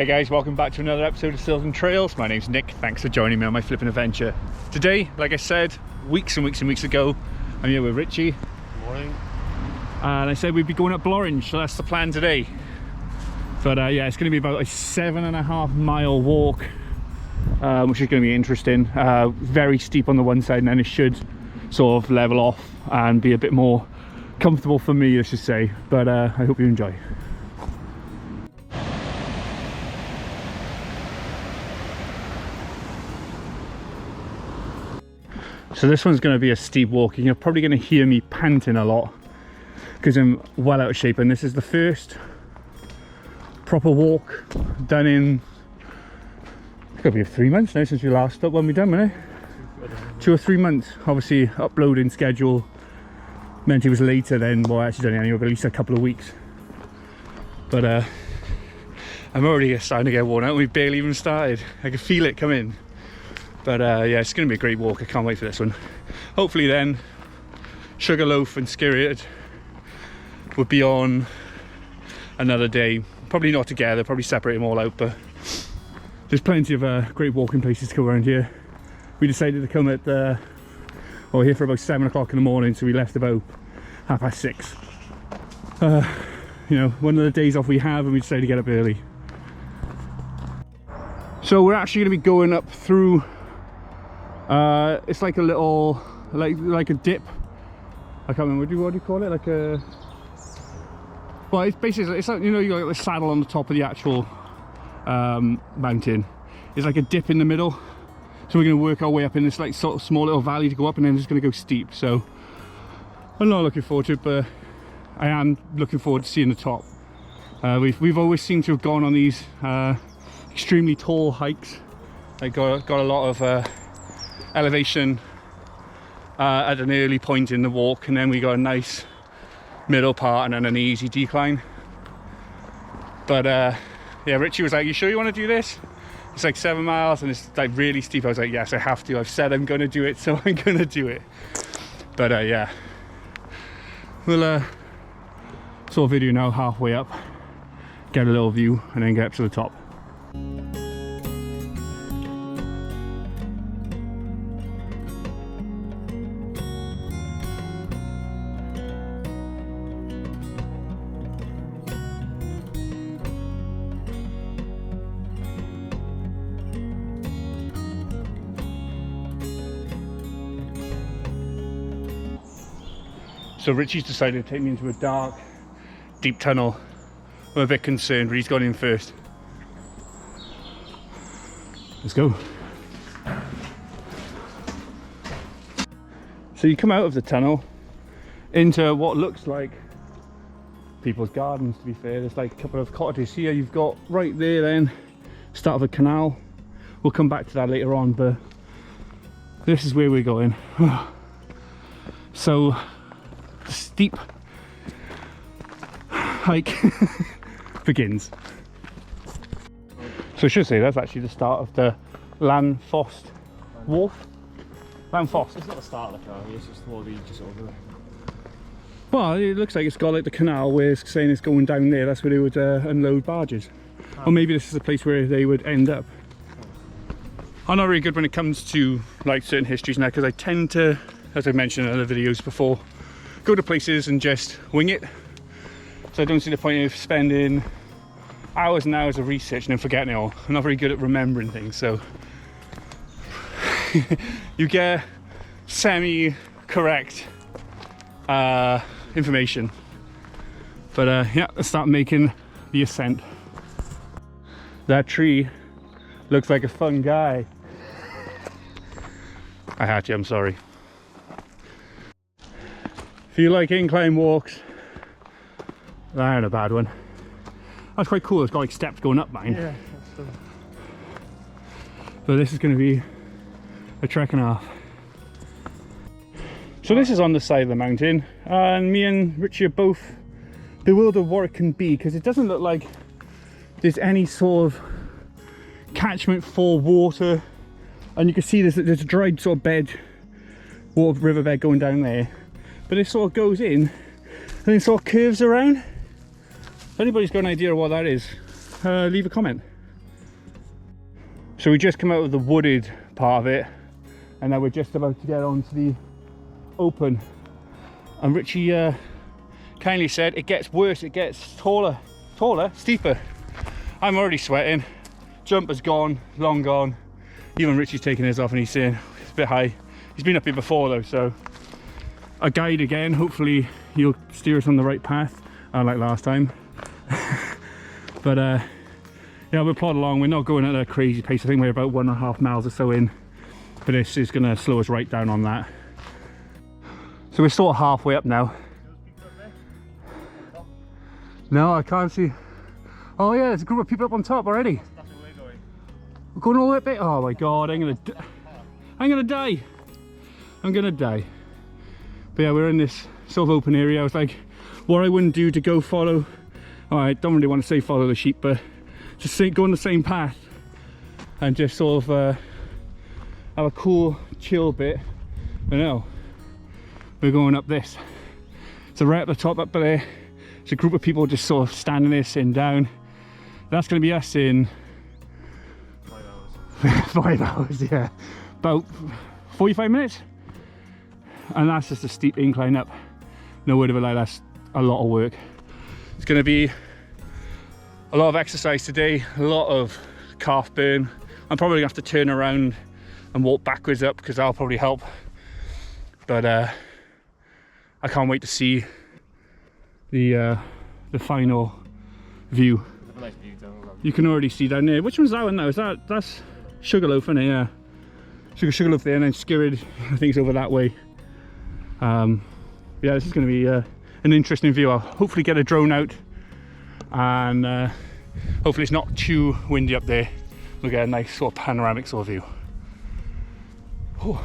Hey guys, welcome back to another episode of Stills and Trails. My name's Nick, thanks for joining me on my flipping adventure. Today, like I said, weeks and weeks ago, I'm here with Ritchie. Good morning. And I said we'd be going up Blorenge, so that's the plan today. But yeah, it's going to be about a 7.5 mile walk, which is going to be interesting. Very steep on the one side, and then it should sort of level off and be a bit more comfortable for me, let's just say. But I hope you enjoy. So this one's going to be a steep walk. You're probably going to hear me panting a lot because I'm well out of shape, and this is the first proper walk done in, it's got to be 3 months now since we last up when we done, wasn't it? 2 or 3 months. Obviously uploading schedule meant it was later than what I actually done it anyway, but at least a couple of weeks. But I'm already starting to get worn out. We barely even started. I can feel it coming. But yeah, it's going to be a great walk. I can't wait for this one. Hopefully then, Sugar Loaf and Skirted would be on another day. Probably not together, probably separate them all out, but there's plenty of great walking places to go around here. We decided to come at, well, we're here for about 7 o'clock in the morning, so we left about 6:30. You know, one of the days off we have, and we decided to get up early. So we're actually going to be going up through, it's like a little, like a dip. I can't remember, what do you call it? Like a, well, it's basically, it's like, you know, you got the saddle on the top of the actual mountain. It's like a dip in the middle. So we're going to work our way up in this like sort of small little valley to go up, and then it's going to go steep. So I'm not looking forward to it, but I am looking forward to seeing the top. We've always seemed to have gone on these extremely tall hikes. Like got a lot of elevation at an early point in the walk, and then we got a nice middle part and then an easy decline. But yeah, Ritchie was like, you sure you want to do this? It's like 7 miles and it's like really steep. I was like, yes, I have to. I've said I'm going to do it, so I'm going to do it. But yeah, we'll sort of video now halfway up, get a little view, and then get up to the top. So Ritchie's decided to take me into a dark, deep tunnel. I'm a bit concerned, but he's gone in first. Let's go. So you come out of the tunnel into what looks like people's gardens, to be fair. There's like a couple of cottages here. You've got right there then, start of a canal. We'll come back to that later on, but this is where we're going. So the steep hike begins. So I should say that's actually the start of the Llanffost Wharf. Llanffost. It's not the start of the car, it's just more the just over there. Well, it looks like it's got like the canal where it's saying it's going down there. That's where they would unload barges. Or maybe this is the place where they would end up. I'm not really good when it comes to like certain histories now, because I tend to, as I mentioned in other videos before, go to places and just wing it. So I don't see the point of spending hours and hours of research and then forgetting it all. I'm not very good at remembering things, so you get semi-correct information. But yeah, let's start making the ascent. That tree looks like a fun guy. I had you, I'm sorry. If you like incline walks, that ain't a bad one. That's quite cool. It's got like steps going up mine. Yeah, that's cool. But this is going to be a trek and a half. So this is on the side of the mountain, and me and Ritchie are both bewildered what it can be, because it doesn't look like there's any sort of catchment for water, and you can see there's a dried sort of bed, water riverbed going down there, but it sort of goes in and it sort of curves around. If anybody's got an idea of what that is, leave a comment. So we just come out of the wooded part of it, and now we're just about to get onto the open. And Ritchie kindly said it gets worse, it gets taller, steeper. I'm already sweating. Jumper's gone, long gone. Even Ritchie's taking his off and he's saying it's a bit high. He's been up here before though, so a guide again. Hopefully he'll steer us on the right path, like last time. But yeah, we'll plod along. We're not going at a crazy pace. I think we're about 1.5 miles or so in, but this is going to slow us right down on that. So we're sort of halfway up now. No, I can't see. Oh yeah, there's a group of people up on top already. That's where we're going. We're going all the way up there. Oh my god, I'm gonna die. I'm gonna die. But yeah, we're in this sort of open area. I was like, what I wouldn't do to go follow, oh, I don't really want to say follow the sheep, but just go on the same path and just sort of have a cool chill bit. But no, we're going up this. So right at the top up there, there's a group of people just sort of standing there, sitting down. That's going to be us in 5 hours. 5 hours, yeah. About 45 minutes. And that's just a steep incline up. No word of a lie, that's a lot of work. It's going to be a lot of exercise today, a lot of calf burn. I'm probably going to have to turn around and walk backwards up because that'll probably help. But I can't wait to see the final view. Have a nice view down the road. You can already see down there. Which one's that one now? That's Sugarloaf, isn't it? Yeah. Sugarloaf there, and then Skirrid, I think, is over that way. Yeah, this is going to be an interesting view. I'll hopefully get a drone out, and hopefully it's not too windy up there. We'll get a nice sort of panoramic sort of view. Ooh.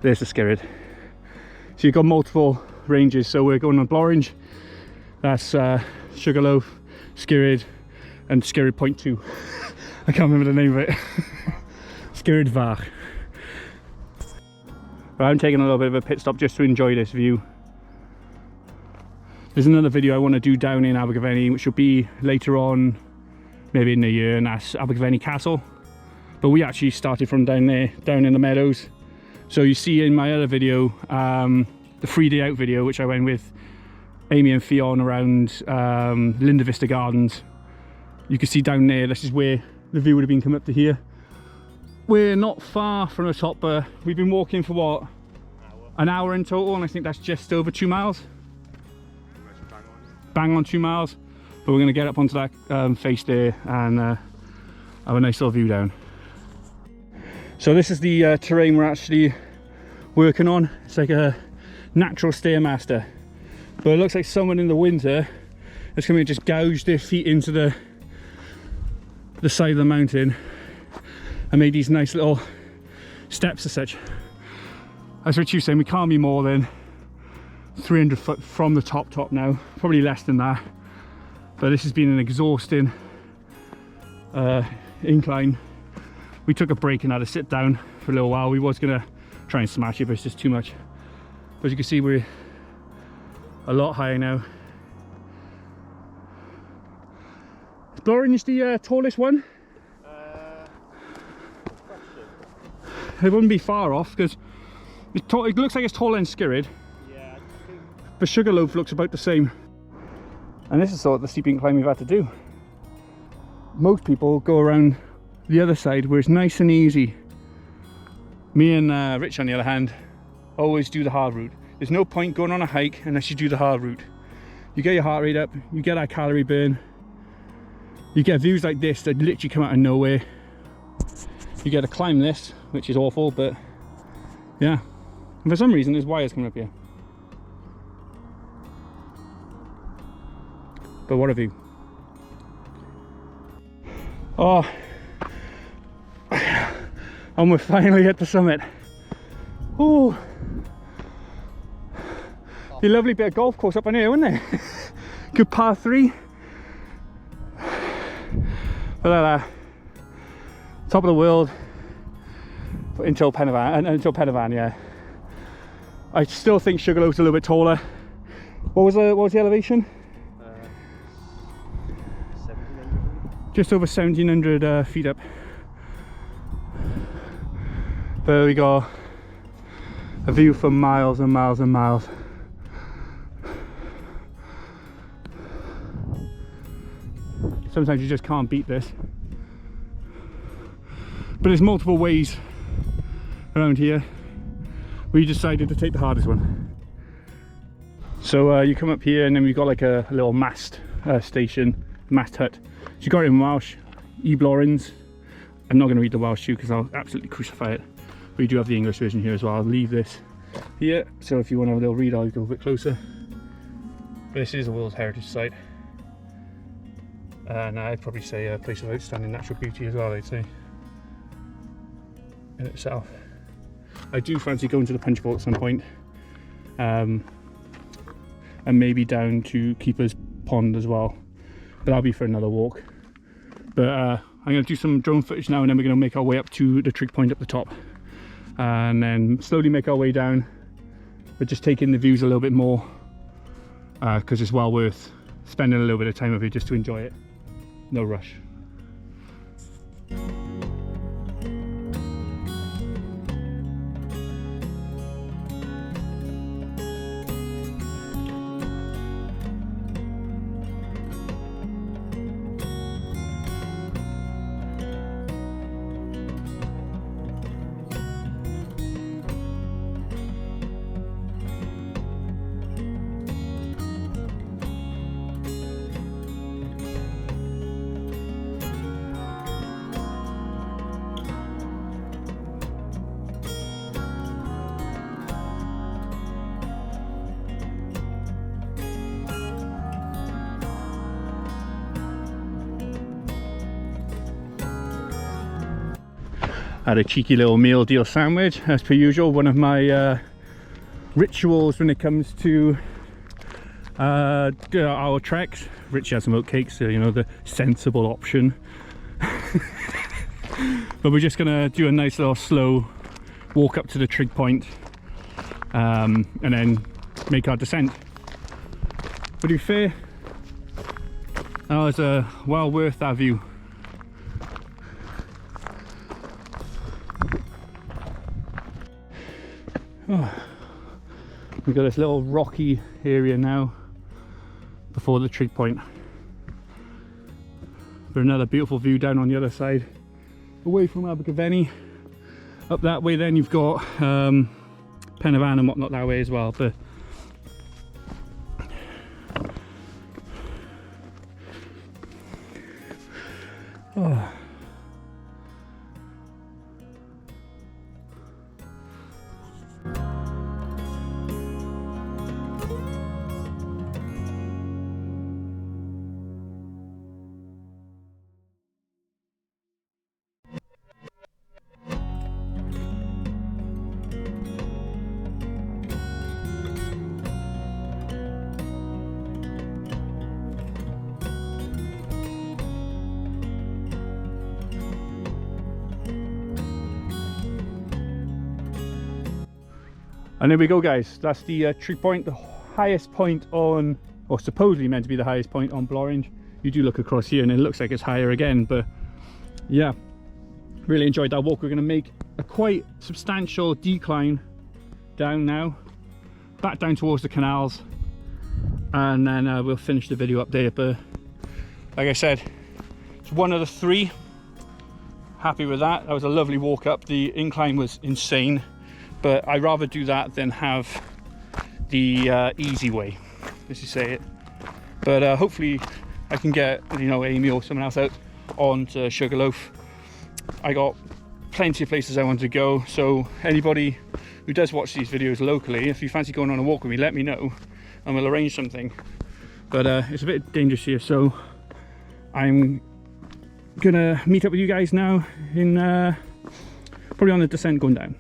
There's the Skirrid. So you've got multiple ranges. So we're going on Blorenge. That's Sugarloaf, Skirrid, and Skirrid Point 2. I can't remember the name of it. Skirrid Vach. But I'm taking a little bit of a pit stop just to enjoy this view. There's another video I want to do down in Abergavenny, which will be later on, maybe in the year, and that's Abergavenny Castle. But we actually started from down there, down in the meadows. So you see in my other video, the 3-day out video, which I went with Amy and Fionn around Linda Vista Gardens. You can see down there, this is where the view would have been coming up to here. We're not far from the top, but we've been walking for what? An hour in total, and I think that's just over 2 miles. Bang on 2 miles. But we're going to get up onto that face there and have a nice little view down. So this is the terrain we're actually working on. It's like a natural stairmaster, but it looks like someone in the winter has come and just gouged their feet into the side of the mountain and made these nice little steps as such. As Ritchie was saying, we can't be more than 300 foot from the top now, probably less than that, but this has been an exhausting incline. We took a break and had to sit down for a little while. We was gonna try and smash it, but it's just too much. But as you can see, we're a lot higher now. Is Blorenge the tallest one? It wouldn't be far off because it looks like it's taller than Skirrid. Yeah, I think. But Sugarloaf looks about the same. And this is sort of the steep incline we've had to do. Most people go around the other side where it's nice and easy. Me and Rich, on the other hand, always do the hard route. There's no point going on a hike unless you do the hard route. You get your heart rate up, you get that calorie burn, you get views like this that literally come out of nowhere. You get to climb this, which is awful, but yeah. And for some reason there's wires coming up here. But what a view. Oh, and we're finally at the summit. Ooh. Be a lovely bit of golf course up in here, wouldn't it? Good par 3. Look at that. Top of the world until Penavan, yeah. I still think Sugarloaf's a little bit taller. What was the elevation? 1700. Just over 1700 feet up. There we go. A view for miles and miles and miles. Sometimes you just can't beat this. But there's multiple ways around here. We decided to take the hardest one. So you come up here and then we've got like a little mast station, mast hut. So you got it in Welsh, Blorenge. I'm not going to read the Welsh to you because I'll absolutely crucify it. But you do have the English version here as well. I'll leave this here, so if you want to have a little read, I'll go a bit closer. This is a World Heritage Site. And I'd probably say a place of outstanding natural beauty as well, I'd say, in itself. I do fancy going to the punch bowl at some point, and maybe down to Keeper's Pond as well, but that'll be for another walk. But I'm going to do some drone footage now, and then we're going to make our way up to the Trig Point up the top, and then slowly make our way down, but just take in the views a little bit more, because it's well worth spending a little bit of time with it just to enjoy it. No rush. Had a cheeky little meal deal sandwich, as per usual. One of my rituals when it comes to our treks. Ritchie has some oatcakes, so you know, the sensible option. But we're just gonna do a nice little slow walk up to the Trig Point, and then make our descent. But to be fair, that was well worth that view. Oh, we've got this little rocky area now before the Trig Point. But another beautiful view down on the other side, away from Abergavenny. Up that way then you've got Pen and whatnot that way as well. But oh. And there we go, guys. That's the Trig Point, the highest point on, or supposedly meant to be the highest point on Blorenge. You do look across here and it looks like it's higher again, but yeah, really enjoyed that walk. We're going to make a quite substantial decline down now, back down towards the canals, and then we'll finish the video up there. But like I said, it's one of the three. Happy with that. That was a lovely walk up. The incline was insane, but I'd rather do that than have the easy way, as you say it. But hopefully I can get, you know, Amy or someone else out onto Sugarloaf. I got plenty of places I want to go, so anybody who does watch these videos locally, if you fancy going on a walk with me, let me know and we'll arrange something. But it's a bit dangerous here, so I'm gonna meet up with you guys now in probably on the descent going down.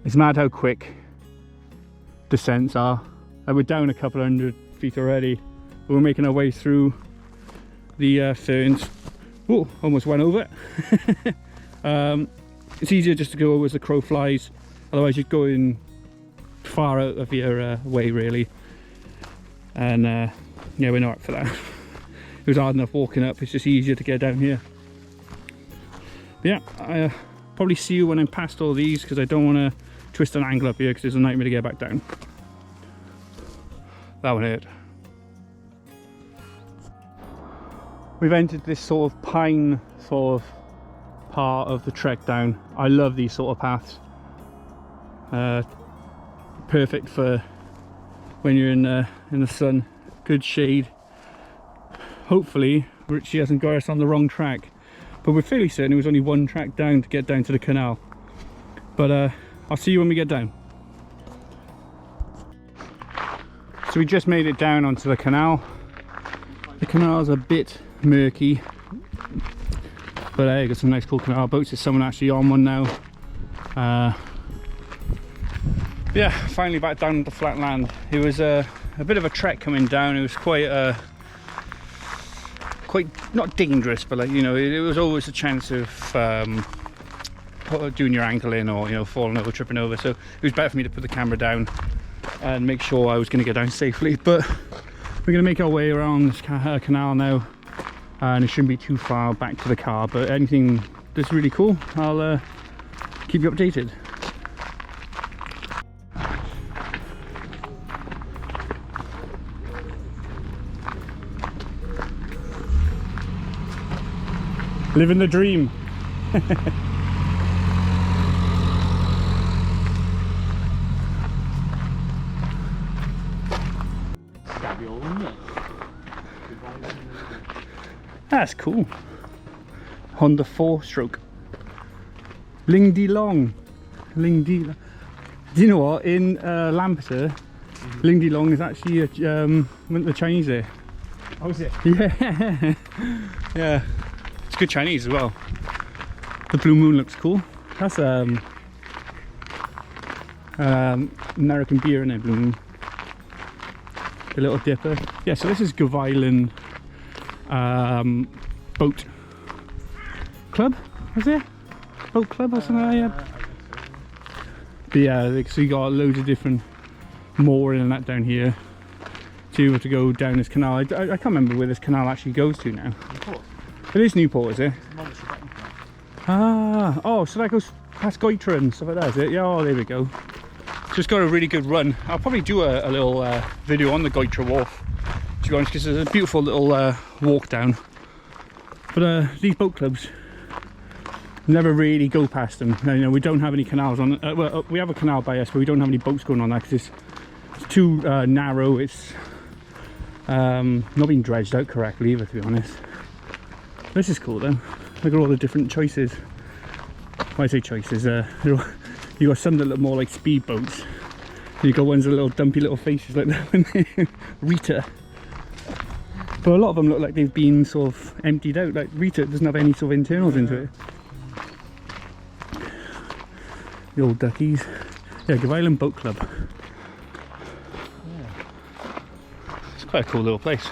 It's mad how quick descents are. We're down a couple hundred feet already, but we're making our way through the ferns. Oh, almost went over it. It's easier just to go as the crow flies, otherwise you'd go in far out of your way really, and yeah, we're not up for that. It was hard enough walking up, it's just easier to get down here. But yeah, I'll probably see you when I'm past all these, because I don't want to twist an angle up here because it's a nightmare to get back down. That one hurt. We've entered this sort of pine sort of part of the trek down. I love these sort of paths. Perfect for when you're in the sun. Good shade. Hopefully Ritchie hasn't got us on the wrong track, but we're fairly certain it was only one track down to get down to the canal. But I'll see you when we get down. So we just made it down onto the canal. The canal's a bit murky, but hey, got some nice cool canal boats. There's someone actually on one now. Yeah, finally back down to flat land. It was a bit of a trek coming down. It was quite not dangerous, but like, you know, it was always a chance of doing your ankle in, or, you know, falling over, tripping over. So it was better for me to put the camera down and make sure I was going to get down safely. But we're going to make our way around this canal now, and it shouldn't be too far back to the car. But anything that's really cool, I'll keep you updated. Living the dream. That's cool. Honda 4-stroke. Ling Di Long. Ling Di. Do you know what? In Lampeter, Ling Di Long is actually went to the Chinese there. Oh, is it? Yeah. Yeah. It's good Chinese as well. The blue moon looks cool. That's American beer, isn't it? Blue moon. The little dipper. Yeah, so this is Gavilan boat club, is it? Boat club or something like that? But yeah, so you got loads of different mooring and that down here to go down this canal. I can't remember where this canal actually goes to now. Newport. It is Newport, is it? Monmouthshire Brecon Canal. Ah, oh, so that goes past Goitra and stuff like that, is it? Yeah, oh, there we go. Just got a really good run. I'll probably do a little video on the Goitra Wharf, to be honest, because it's a beautiful little walk down. But these boat clubs, never really go past them. You know, we don't have any canals on. Well, we have a canal by us, but we don't have any boats going on that because it's too narrow. It's not being dredged out correctly either, to be honest. This is cool though. Look at all the different choices. When I say choices, you got some that look more like speed boats. You got ones with little dumpy little faces like that one. Rita. But a lot of them look like they've been sort of emptied out. Like Rita doesn't have any sort of internals into it. The old duckies. Yeah, Gavilan Boat Club. Yeah. It's quite a cool little place.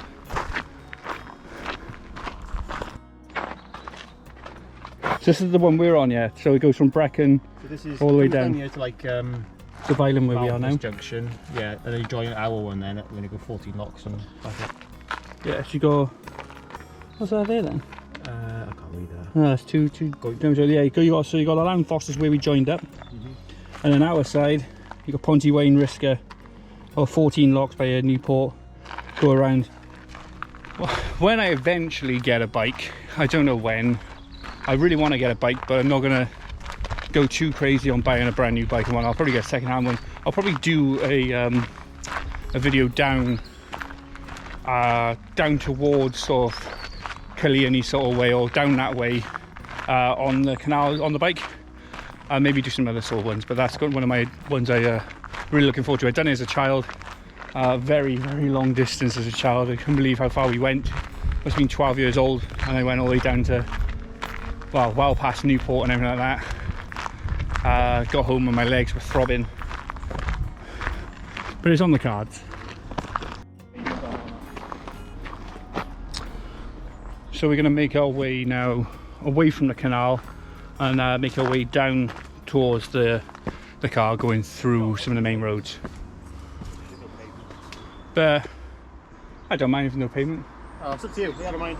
So this is the one we're on, yeah. So it goes from Brecon So this is all the way down here to like Gavilan, where we are now. Junction. Yeah, and then you join our one, then you go 14 locks and back up. Yeah, so you go. What's that there then? I can't read that. Oh, that's two. Yeah, you got the Land Fosters where we joined up, and then our side you got Ponty Wain, Risker, or 14 locks by Newport. Go around. When I eventually get a bike, I don't know when. I really want to get a bike, but I'm not gonna go too crazy on buying a brand new bike. I'll probably get a second-hand one. I'll probably do a video down towards sort of Killiany sort of way, or down that way on the canal on the bike. Maybe do some other sort of ones, but that's one of my ones I really looking forward to. I've done it as a child, very long distance as a child. I couldn't believe how far we went. Must have been 12 years old, and I went all the way down to, well past Newport and everything like that. Got home and my legs were throbbing, but it's on the cards. So we're going to make our way now away from the canal and make our way down towards the the car going through some of the main roads. But I don't mind if there's no pavement. Oh, it's up to you. I don't mind.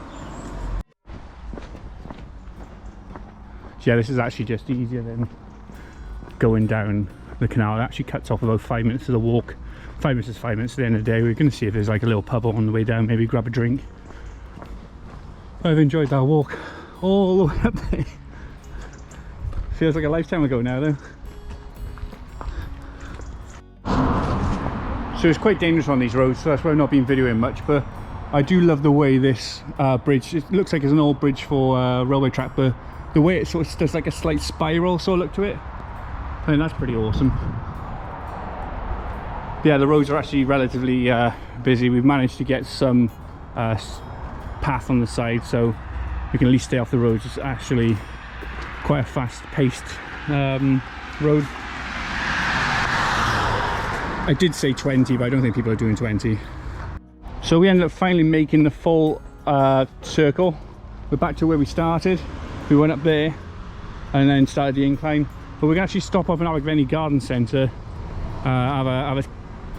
Yeah, this is actually just easier than going down the canal. It actually cuts off about 5 minutes of the walk. 5 minutes is 5 minutes at the end of the day. We're going to see if there's like a little pub on the way down, maybe grab a drink. I've enjoyed that walk all the way up there. Feels like a lifetime ago now though. So it's quite dangerous on these roads, so that's why I've not been videoing much, but I do love the way this bridge, it looks like it's an old bridge for railway track, but the way it sort of does like a slight spiral sort of look to it, I think that's pretty awesome. Yeah, the roads are actually relatively busy. We've managed to get some path on the side so we can at least stay off the roads. It's actually quite a fast-paced road. I did say 20, but I don't think people are doing 20. So we ended up finally making the full circle. We're back to where we started. We went up there and then started the incline. But we can actually stop up in Abergavenny Garden Centre, have a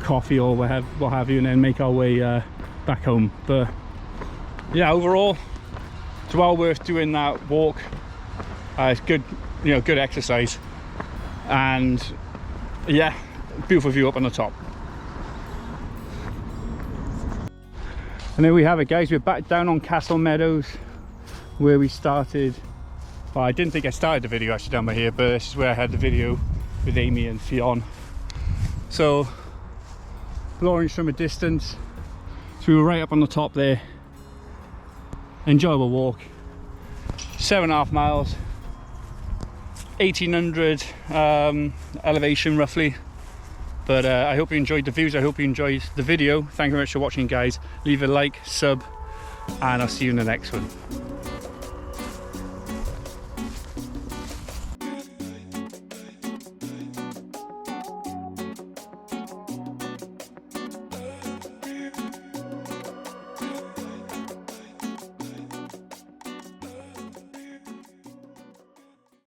coffee or what have you, and then make our way back home. But yeah, overall, it's well worth doing that walk. It's good, you know, good exercise, and yeah, beautiful view up on the top. And there we have it, guys. We're back down on Castle Meadows where we started. Well, I didn't think I started the video actually down by here, but this is where I had the video with Amy and Fionn. So Blorenge from a distance, so we were right up on the top there. Enjoyable walk, 7.5 miles, 1800 elevation roughly. But I hope you enjoyed the views, I hope you enjoyed the video. Thank you very much for watching, guys. Leave a like, sub, and I'll see you in the next one.